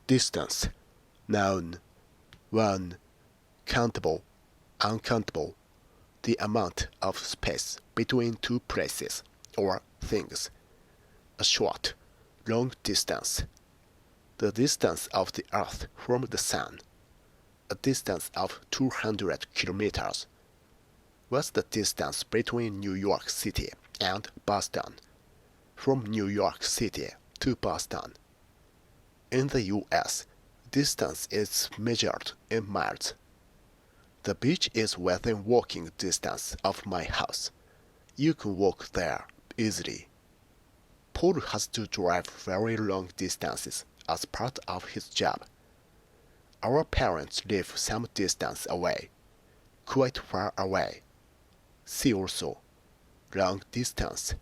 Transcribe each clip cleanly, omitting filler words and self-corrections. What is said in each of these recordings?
Distance. Noun. 1. Countable, uncountable. The amount of space between two places or things. A short, long distance. The distance of the Earth from the Sun. A distance of 200 kilometers. What's the distance between New York City and Boston? From New York City to Boston. In the U.S., distance is measured in miles. The beach is within walking distance of my house. You can walk there easily. Paul has to drive very long distances as part of his job. Our parents live some distance away, quite far away. See also, long distance,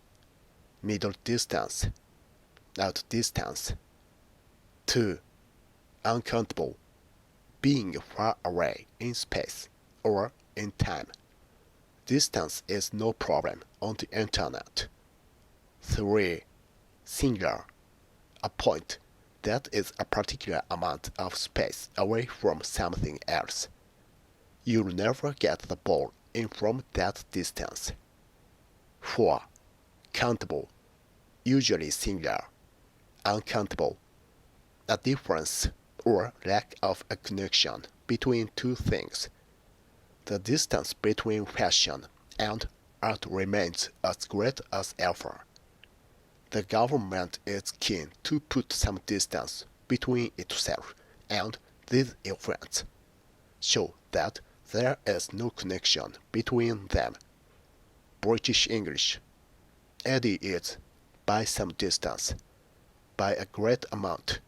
middle distance, out distance. 2. Uncountable, being far away in space or in time. Distance is no problem on the internet. 3. Singular, a point that is a particular amount of space away from something else. You'll never get the ball in from that distance. 4. Countable, usually singular. Uncountable, a difference or lack of a connection between two things. The distance between fashion and art remains as great as ever. The government is keen to put some distance between itself and these events, so that there is no connection between them. British English. Eddie is, by some distance, by a great amount,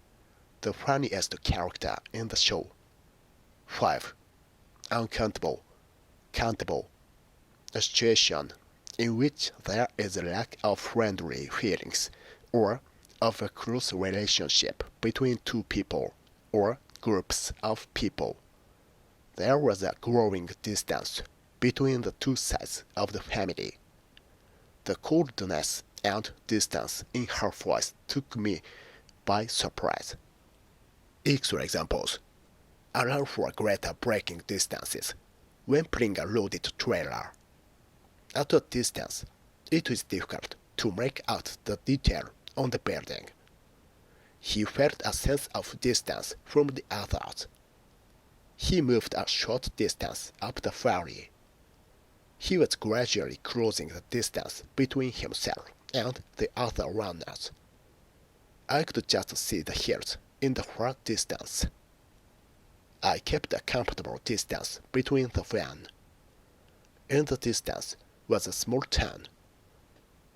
the funniest character in the show. 5. Uncountable, countable, a situation in which there is a lack of friendly feelings or of a close relationship between two people or groups of people. There was a growing distance between the two sides of the family. The coldness and distance in her voice took me by surprise. Extra examples. Allow for greater braking distances when pulling a loaded trailer. At a distance, it is difficult to make out the detail on the building. He felt a sense of distance from the others. He moved a short distance up the valley. He was gradually closing the distance between himself and the other runners. I could just see the hills in the far distance. I kept a comfortable distance between the van. In the distance was a small town.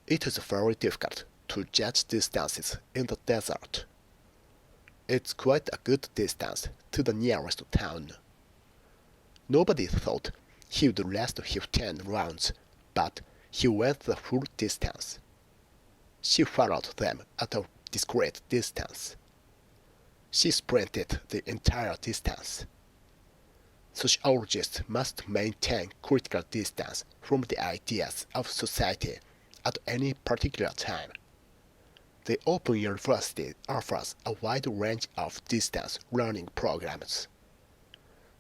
It is very difficult to judge distances in the desert. It's quite a good distance to the nearest town. Nobody thought he would last 15 rounds, but he went the full distance. She followed them at a discreet distance. She sprinted the entire distance. Sociologists must maintain critical distance from the ideas of society at any particular time. The Open University offers a wide range of distance learning programs.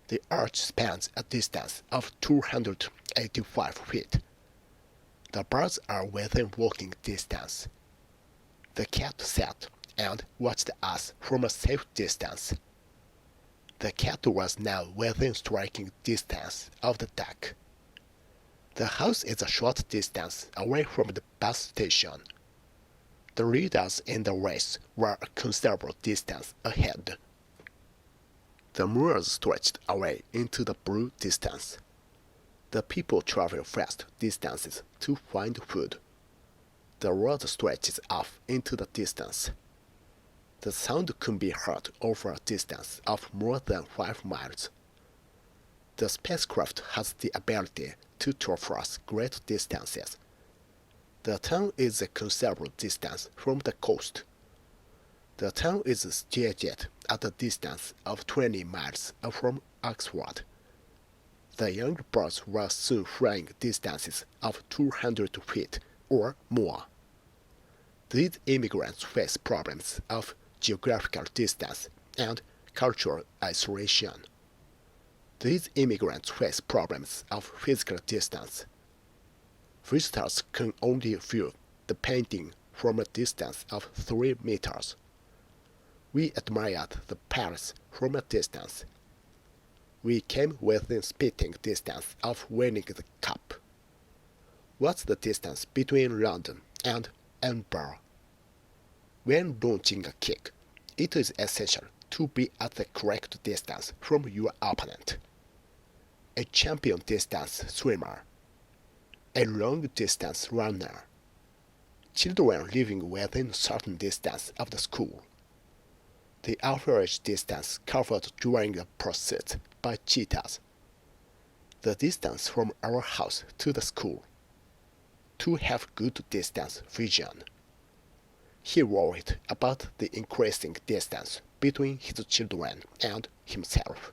The arch spans a distance of 285 feet. The birds are within walking distance. The cat sat and watched us from a safe distance. The cat was now within striking distance of the duck. The house is a short distance away from the bus station. The leaders in the race were a considerable distance ahead. The moors stretched away into the blue distance. The people travel fast distances to find food. The road stretches off into the distance. The sound could be heard over a distance of more than 5 miles. The spacecraft has the ability to traverse great distances. The town is a considerable distance from the coast. The town is situated at a distance of 20 miles from Oxford. The young birds were soon flying distances of 200 feet or more. These immigrants face problems of geographical distance and cultural isolation. These immigrants face problems of physical distance. Visitors can only view the painting from a distance of 3 meters. We admired the palace from a distance. We came within spitting distance of winning the cup. What's the distance between London and Edinburgh? When launching a kick, it is essential to be at the correct distance from your opponent. A champion distance swimmer, a long distance runner, children living within certain distance of the school, the average distance covered during a pursuit by cheetahs, the distance from our house to the school. To have good distance vision. He worried about the increasing distance between his children and himself.